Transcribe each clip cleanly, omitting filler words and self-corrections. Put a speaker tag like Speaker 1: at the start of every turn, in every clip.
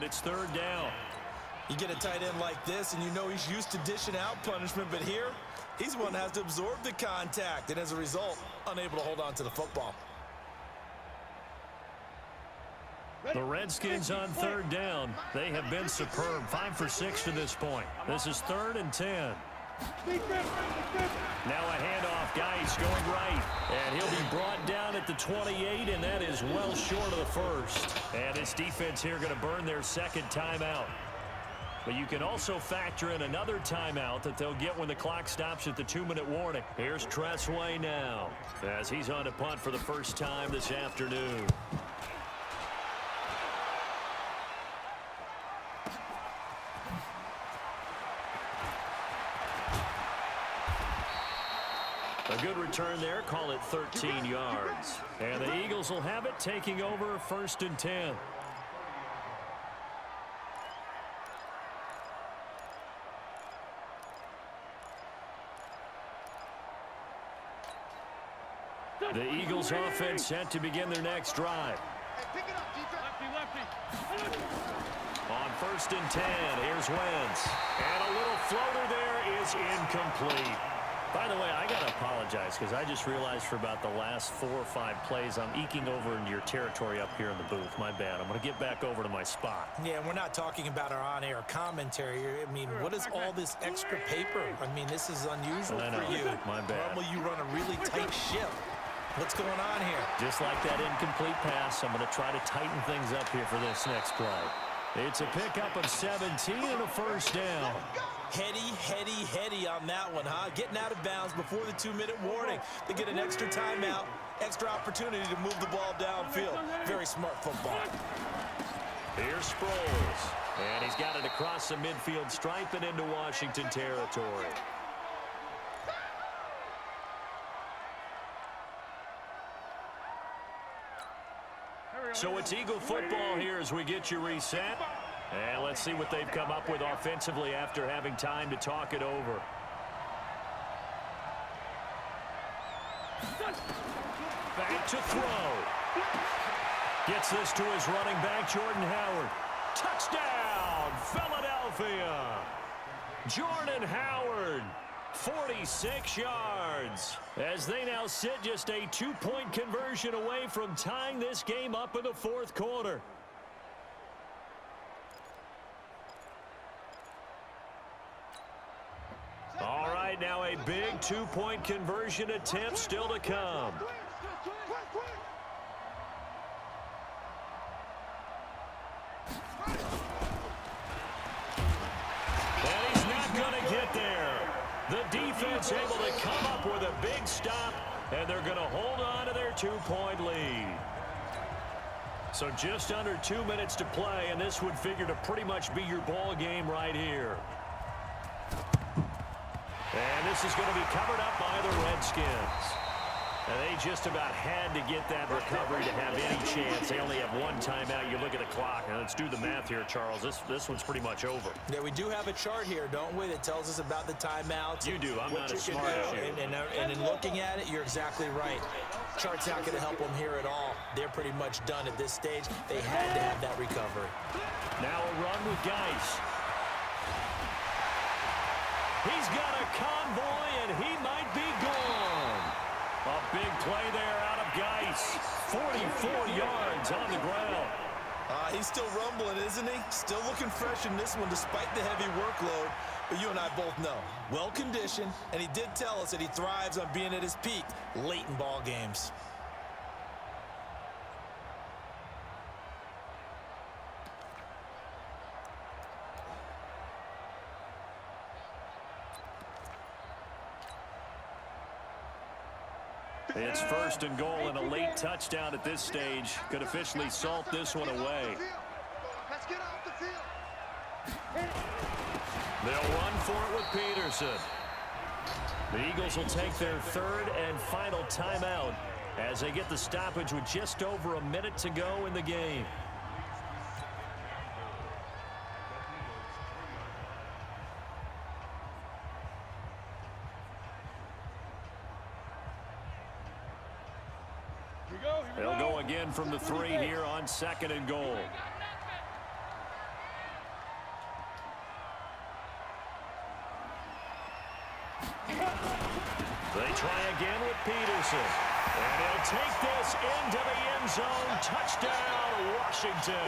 Speaker 1: and it's third down.
Speaker 2: You get a tight end like this, and you know he's used to dishing out punishment, but here, he's one that has to absorb the contact, and as a result, unable to hold on to the football.
Speaker 1: The Redskins on third down. They have been superb. 5 for 6 to this point. This is 3rd and 10. Now a handoff. Geis going right. And he'll be brought down at the 28, and that is well short of the first. And this defense here going to burn their second timeout. But you can also factor in another timeout that they'll get when the clock stops at the 2-minute warning. Here's Tressway now as he's on to punt for the first time this afternoon. A good return there. Call it 13 yards. And the Eagles will have it, taking over 1st and 10. The Eagles offense set to begin their next drive. On 1st and 10, here's Wentz. And a little floater there is incomplete. By the way, I got to apologize because I just realized for about the last 4 or 5 plays, I'm eking over into your territory up here in the booth. My bad. I'm going to get back over to my spot.
Speaker 2: Yeah, we're not talking about our on-air commentary. I mean, what is all this extra paper? I mean, this is unusual for you.
Speaker 1: My bad.
Speaker 2: Normally you run a really tight ship. What's going on here?
Speaker 1: Just like that incomplete pass, I'm going to try to tighten things up here for this next play. It's a pickup of 17 and a first down.
Speaker 2: Heady on that one, huh? Getting out of bounds before the 2-minute warning. They get an extra timeout, extra opportunity to move the ball downfield. Very smart football.
Speaker 1: Here's Sproles. And he's got it across the midfield stripe and into Washington territory. So it's Eagle football here as we get you reset. And let's see what they've come up with offensively after having time to talk it over. Back to throw. Gets this to his running back, Jordan Howard. Touchdown, Philadelphia. Jordan Howard. 46 yards as they now sit just a 2-point conversion away from tying this game up in the 4th quarter. All right, now a big 2-point conversion attempt still to come. And he's not going to get there. The defense able to come up with a big stop, and they're going to hold on to their 2-point lead. So just under 2 minutes to play, and this would figure to pretty much be your ball game right here. And this is going to be covered up by the Redskins. And they just about had to get that recovery to have any chance. They only have 1 timeout. You look at the clock. Now let's do the math here, Charles. This one's pretty much over.
Speaker 2: Yeah, we do have a chart here, don't we, that tells us about the timeouts.
Speaker 1: You do. I'm not as smart as you.
Speaker 2: And in looking at it, you're exactly right. Chart's not going to help them here at all. They're pretty much done at this stage. They had to have that recovery.
Speaker 1: Now a run with Geis. He's got a convoy, and he might be gone. A big play there out of Geis. 44 yards on the ground.
Speaker 2: He's still rumbling, isn't he? Still looking fresh in this one despite the heavy workload. But you and I both know, well-conditioned, and he did tell us that he thrives on being at his peak late in ball games.
Speaker 1: It's 1st and goal, and a late touchdown at this stage could officially salt this one away. They'll run for it with Peterson. The Eagles will take their 3rd and final timeout as they get the stoppage with just over a minute to go in the game. They'll go again from the 3 here on 2nd and goal. They try again with Peterson. And he'll take this into the end zone. Touchdown, Washington.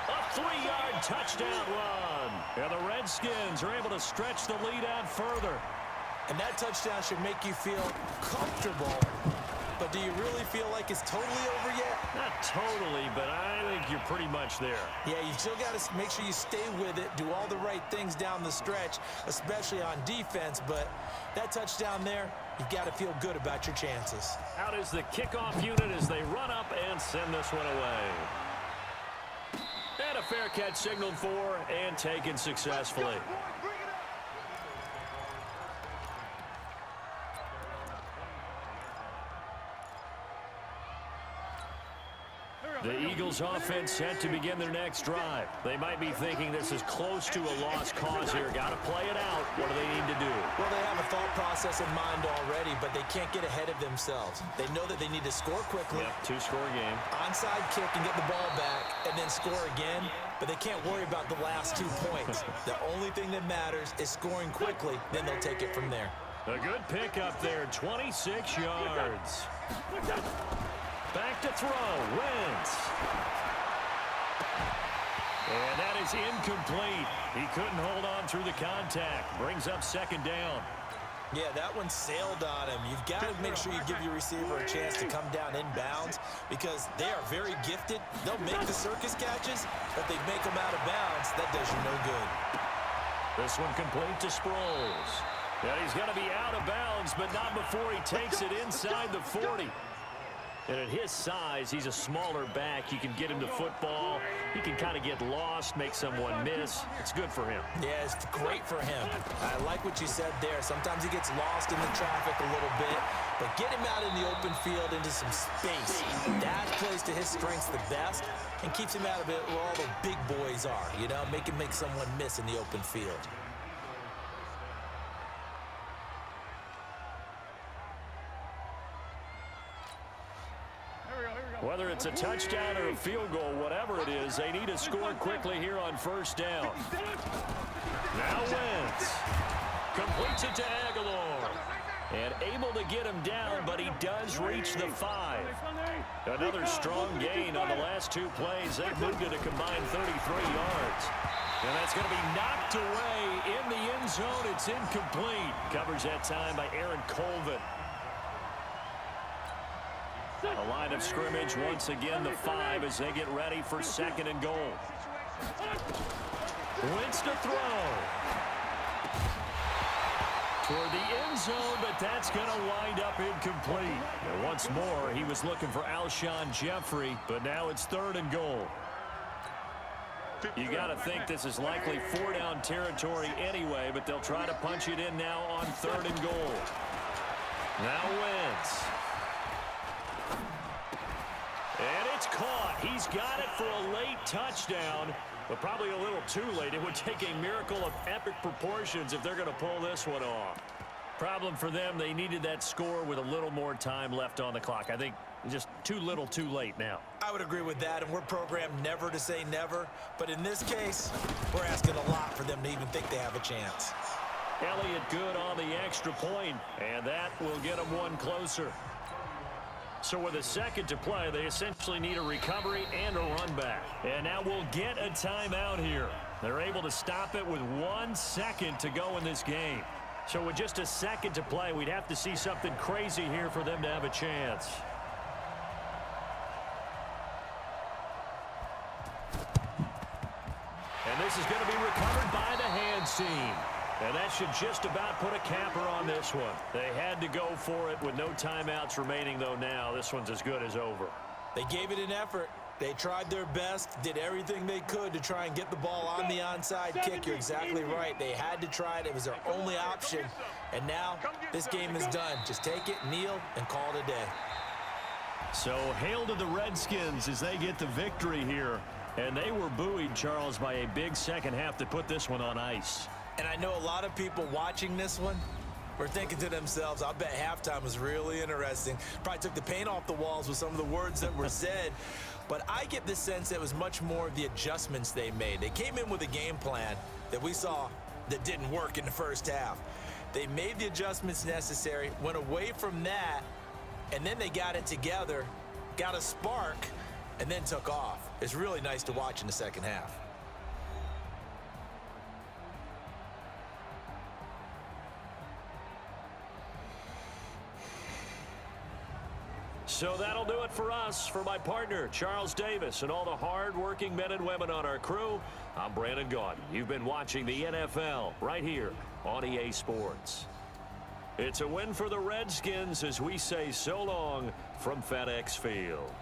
Speaker 1: A 3-yard touchdown run. And the Redskins are able to stretch the lead out further.
Speaker 2: And that touchdown should make you feel comfortable. But do you really feel like it's totally over yet?
Speaker 1: Not totally, but I think you're pretty much there.
Speaker 2: Yeah, you still got to make sure you stay with it, do all the right things down the stretch, especially on defense. But that touchdown there, you've got to feel good about your chances.
Speaker 1: Out is the kickoff unit as they run up and send this one away. And a fair catch signaled for and taken successfully. The Eagles offense set to begin their next drive. They might be thinking this is close to a lost cause here. Got to play it out. What do they need to do?
Speaker 2: Well, they have a thought process in mind already, but they can't get ahead of themselves. They know that they need to score quickly.
Speaker 1: Yep, two-score game.
Speaker 2: Onside kick and get the ball back and then score again, but they can't worry about the last 2 points. The only thing that matters is scoring quickly, then they'll take it from there.
Speaker 1: A good pickup there, 26 yards. Back to throw, Wentz. And that is incomplete. He couldn't hold on through the contact. Brings up second down.
Speaker 2: Yeah, that one sailed on him. You've got to make sure you give your receiver a chance to come down inbounds because they are very gifted. They'll make the circus catches, but they make them out of bounds. That does you no good.
Speaker 1: This one complete to Sproles. And he's going to be out of bounds, but not before he takes it inside the 40. And at his size, he's a smaller back. You can get him to football. He can kind of get lost, make someone miss. It's good for him.
Speaker 2: Yeah, it's great for him. I like what you said there. Sometimes he gets lost in the traffic a little bit, but get him out in the open field into some space. That plays to his strengths the best and keeps him out of it where all the big boys are, you know, make someone miss in the open field.
Speaker 1: Whether it's a touchdown or a field goal, whatever it is, they need to score quickly here on first down. Now Wentz completes it to Aguilar. And able to get him down, but he does reach the 5. Another strong gain on the last 2 plays. They've moved it a combined 33 yards. And that's going to be knocked away in the end zone. It's incomplete. Covers that time by Aaron Colvin. A line of scrimmage, once again, the 5 as they get ready for second and goal. Wentz to throw. Toward the end zone, but that's going to wind up incomplete. And once more, he was looking for Alshon Jeffrey, but now it's third and goal. You got to think this is likely 4-down territory anyway, but they'll try to punch it in now on third and goal. Now Wentz. And it's caught. He's got it for a late touchdown, but probably a little too late. It would take a miracle of epic proportions if they're going to pull this one off. Problem for them, they needed that score with a little more time left on the clock. I think just too little too late now.
Speaker 2: I would agree with that, and we're programmed never to say never. But in this case, we're asking a lot for them to even think they have a chance.
Speaker 1: Elliott good on the extra point, and that will get them one closer. So with a second to play, they essentially need a recovery and a run back. And now we'll get a timeout here. They're able to stop it with 1 second to go in this game. So with just a second to play, we'd have to see something crazy here for them to have a chance. And this is going to be recovered by the hands team. And that should just about put a capper on this one. They had to go for it with no timeouts remaining, though now. This one's as good as over.
Speaker 2: They gave it an effort. They tried their best, did everything they could to try and get the ball on the onside kick. You're exactly right. They had to try it. It was their only option. And now this game is done. Just take it, kneel, and call it a day.
Speaker 1: So hail to the Redskins as they get the victory here. And they were buoyed, Charles, by a big second half that put this one on ice.
Speaker 2: And I know a lot of people watching this one were thinking to themselves, I bet halftime was really interesting. Probably took the paint off the walls with some of the words that were said. But I get the sense it was much more of the adjustments they made. They came in with a game plan that we saw that didn't work in the first half. They made the adjustments necessary, went away from that, and then they got it together, got a spark, and then took off. It's really nice to watch in the second half.
Speaker 1: So that'll do it for us. For my partner, Charles Davis, and all the hard-working men and women on our crew, I'm Brandon Gaudin. You've been watching the NFL right here on EA Sports. It's a win for the Redskins as we say so long from FedEx Field.